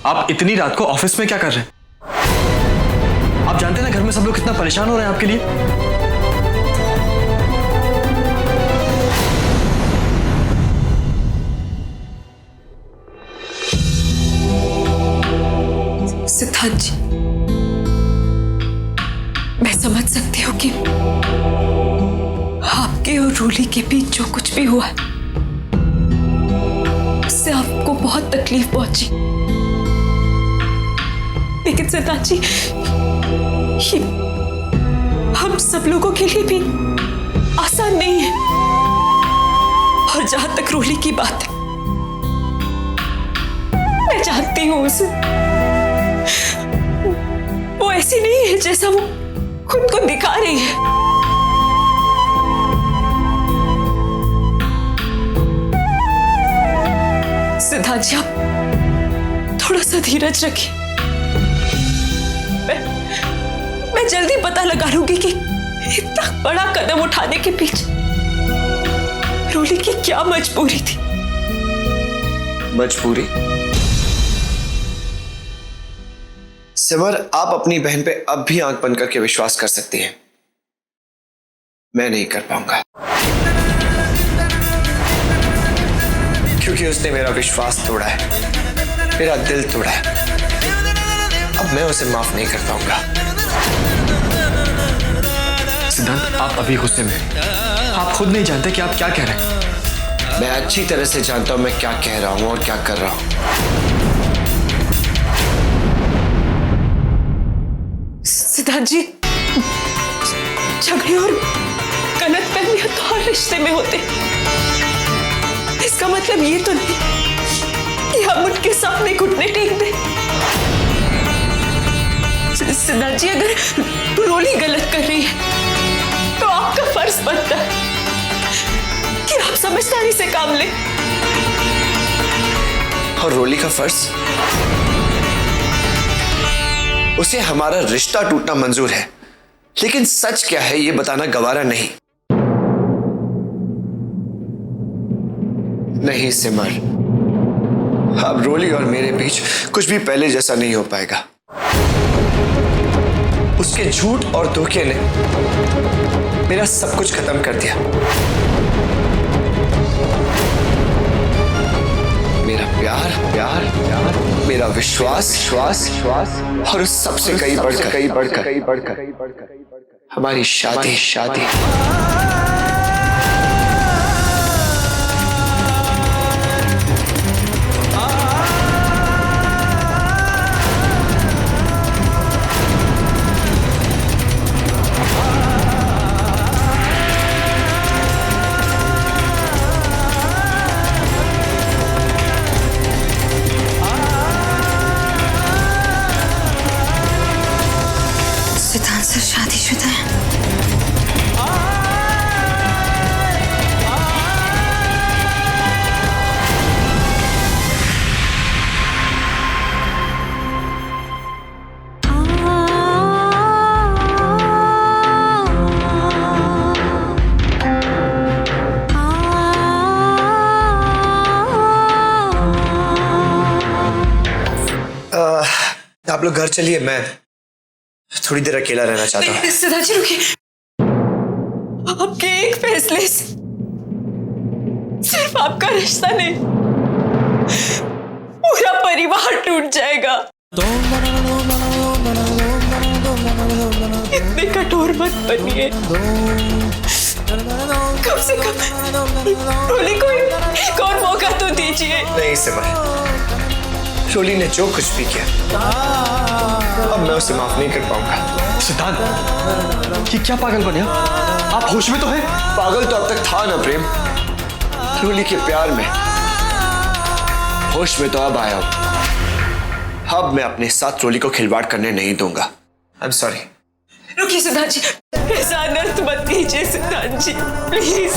आप इतनी रात को ऑफिस में क्या कर रहे हैं? आप जानते हैं ना घर में सब लोग कितना परेशान हो रहे हैं आपके लिए। सिद्धांत जी, मैं समझ सकती हूँ कि आपके और रूली के बीच जो कुछ भी हुआ उससे आपको बहुत तकलीफ पहुंची। लेकिन सिद्धांत जी, ये हम सब लोगों के लिए भी आसान नहीं है। और जहां तक रूली की बात है, मैं जानती हूँ उसे, वो ऐसी नहीं है जैसा वो खुद को दिखा रही है। सिद्धांत जी, आप थोड़ा सा धीरज रखिए। मैं जल्दी पता लगा लूंगी कि इतना बड़ा कदम उठाने के पीछे रूली की क्या मजबूरी थी। मजबूरी? सिमर, आप अपनी बहन पे अब भी आंख बंद करके विश्वास कर सकती हैं। मैं नहीं कर पाऊंगा, क्योंकि उसने मेरा विश्वास तोड़ा है, मेरा दिल तोड़ा है। अब मैं उसे माफ नहीं कर पाऊंगा। सिद्धांत, आप अभी गुस्से में, आप खुद नहीं जानते कि आप क्या कह रहे हैं। मैं अच्छी तरह से जानता हूं मैं क्या कह रहा हूं और क्या कर रहा हूं। सिद्धांत जी, झगड़े और गलतफहमियां तो हर रिश्ते में होते। इसका मतलब ये तो नहीं कि हम उनके सामने घुटने टेक दें। सिद्धांत जी, अगर रोली गलत कर रही है तो आपका फर्ज बनता है कि आप समझदारी से काम लें। और रोली का फर्ज? उसे हमारा रिश्ता टूटना मंजूर है, लेकिन सच क्या है ये बताना गवारा नहीं। नहीं सिमर, अब रोली और मेरे बीच कुछ भी पहले जैसा नहीं हो पाएगा। उसके झूठ और धोखे ने मेरा सब कुछ खत्म कर दिया। मेरा प्यार प्यार प्यार, मेरा विश्वास विश्वास विश्वास, और उस सबसे कई बढ़कर हमारी शादी शादी। सिद्धांत सर शादीशुदा है। आप लोग घर चलिए, मैं थोड़ी देर अकेला रहना चाहता हूँ। सिद्धांत जी, रुकिए। आपके एक फैसले से सिर्फ आपका रिश्ता नहीं, पूरा परिवार टूट जाएगा। इतने कठोर मत बनिए। कम से कम रोली को एक और मौका तो दीजिए। नहीं सिमर, रोली ने जो कुछ भी किया अब मैं उसे माफ नहीं कर पाऊंगा। सिद्धांत, ये क्या पागलपन है? आप होश में तो हैं? पागल तो अब तक था ना प्रेम, रोली के प्यार में। होश में तो अब आया हूं। अब मैं अपने साथ रोली को खिलवाड़ करने नहीं दूंगा। I am sorry. रुकिए सिद्धांत जी, ऐसा अनर्थ मत कीजिए सिद्धांत जी, प्लीज।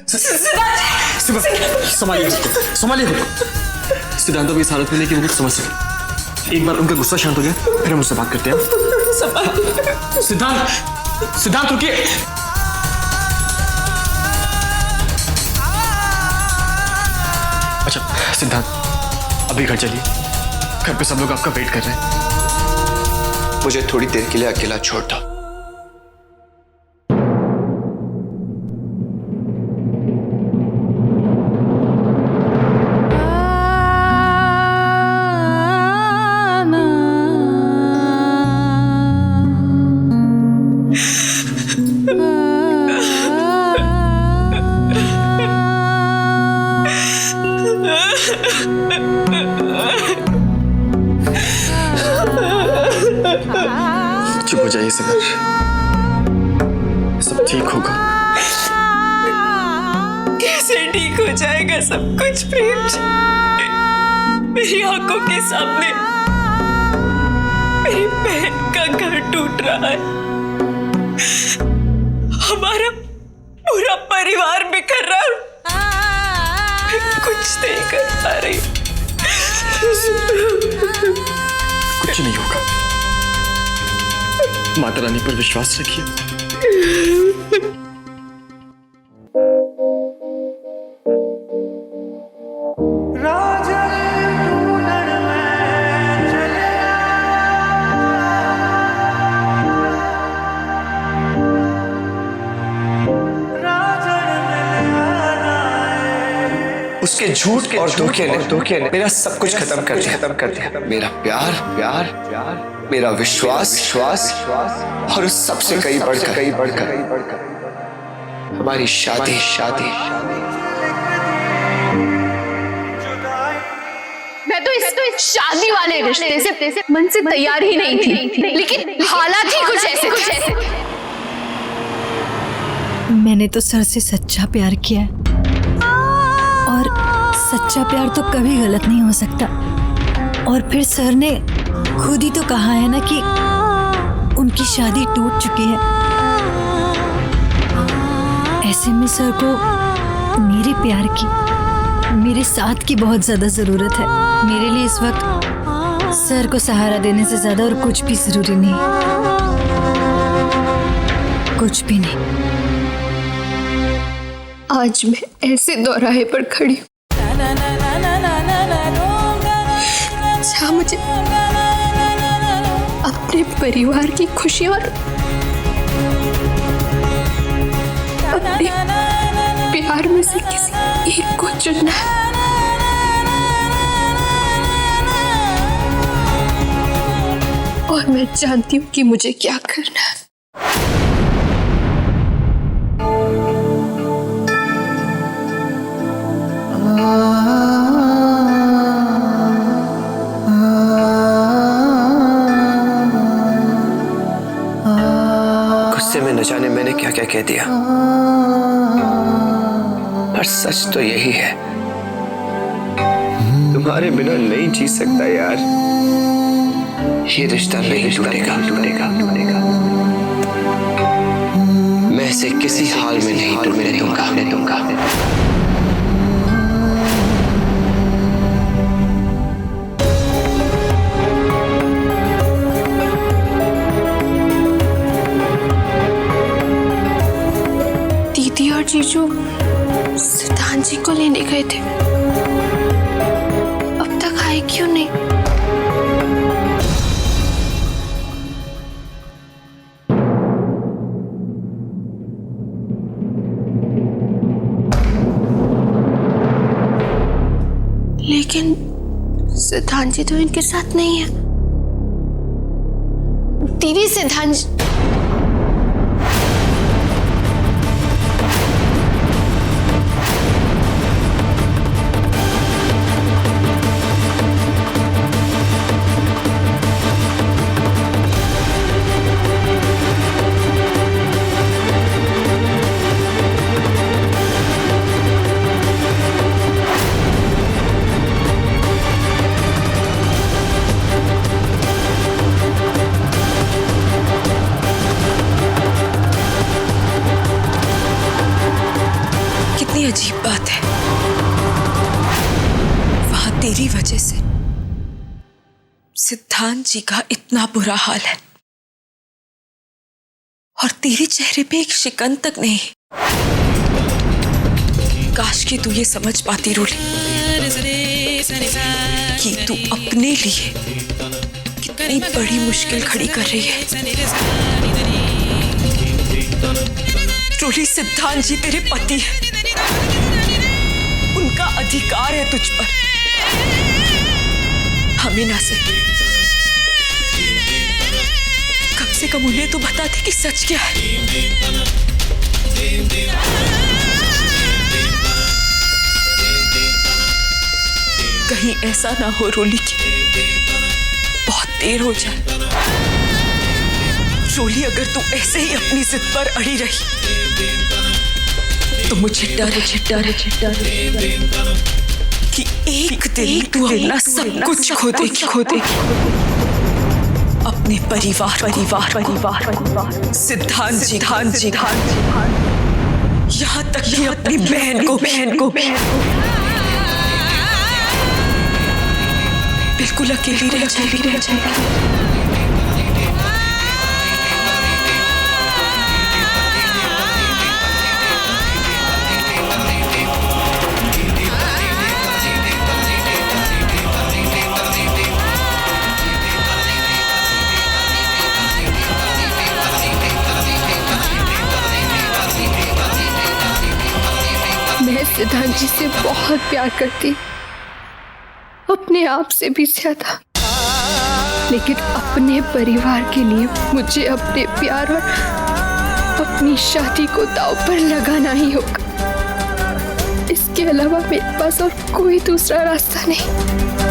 सिद्धांत जी, संभालिए खुद, संभालिए खुद। सिद्धांत अभी इस हालत में नहीं कि वो कुछ समझ सके। एक बार उनका गुस्सा शांत हो गया फिर हम उससे बात करते हैं। सिद्धांत, सिद्धांत रुकिए। सिद्धांत, अभी घर चलिए। घर पे सब लोग आपका वेट कर रहे हैं। मुझे थोड़ी देर के लिए अकेला छोड़ दो। चुप हो जाइए सिमर, सब ठीक होगा। कैसे ठीक हो जाएगा सब कुछ प्रेम जी? मेरी आंखों के सामने मेरी बहन का घर टूट रहा है, हमारा पूरा परिवार बिखर रहा है। मैं कुछ नहीं कर पा रही। कुछ नहीं होगा, माता रानी पर विश्वास रखिए। उसके झूठ और धोखे ने मेरा सब कुछ खत्म कर दिया। मेरा प्यार, मेरा विश्वास और उस सबसे कई बढ़कर हमारी शादी। मैं तो इस शादी वाले रिश्ते से मन से तैयार ही नहीं थी, लेकिन हालात ही कुछ ऐसे। मैंने तो सर से सच्चा प्यार किया है, और सच्चा प्यार तो कभी गलत नहीं हो सकता। और फिर सर ने खुद ही तो कहा है ना कि उनकी शादी टूट चुकी है। ऐसे में सर को मेरे प्यार की, मेरे साथ की बहुत ज्यादा जरूरत है। मेरे लिए इस वक्त सर को सहारा देने से ज्यादा और कुछ भी जरूरी नहीं, कुछ भी नहीं। आज मैं ऐसे दौराहे पर खड़ी हूँ जहाँ मुझे अपने परिवार की खुशी और अपने प्यार में से किसी एक को चुनना है। और मैं जानती हूँ कि मुझे क्या करना है। गुस्से में न जाने मैंने क्या क्या कह दिया, पर सच तो यही है, तुम्हारे बिना नहीं जी सकता यार। ये रिश्ता नहीं टूटेगा। मैं इसे किसी हाल में नहीं टूटने दूंगा। दीदी और जीजू सिद्धांत जी को लेने गए थे, अब तक आए क्यों नहीं? लेकिन सिद्धांत जी तो इनके साथ नहीं है। दीदी सिद्धांत जी अजीब बात है, वहां तेरी वजह से सिद्धांत जी का इतना बुरा हाल है और तेरे चेहरे पे एक शिकन तक नहीं। काश कि तू ये समझ पाती रूली, कि तू अपने लिए कितनी बड़ी मुश्किल खड़ी कर रही है। रोली, सिद्धांत जी तेरे पति है, उनका अधिकार है तुझ पर। हमें ना सही, कम से कम उन्हें तो बता दे कि सच क्या है। कहीं ऐसा ना हो रोली कि बहुत देर हो जाए। रोली, अगर तू ऐसे ही अपनी जिद पर अड़ी रही तो मुझे डर कि एक दिन तू अपना सब कुछ खो देगी। अपने परिवार, सिद्धांत जी, यहाँ तक कि अपनी बहन को बिल्कुल अकेली रह जाएगी। मैं सिद्धांत जी से बहुत प्यार करती, अपने आप से भी ज्यादा, लेकिन अपने परिवार के लिए मुझे अपने प्यार और अपनी शादी को दांव पर लगाना ही होगा। इसके अलावा मेरे पास और कोई दूसरा रास्ता नहीं।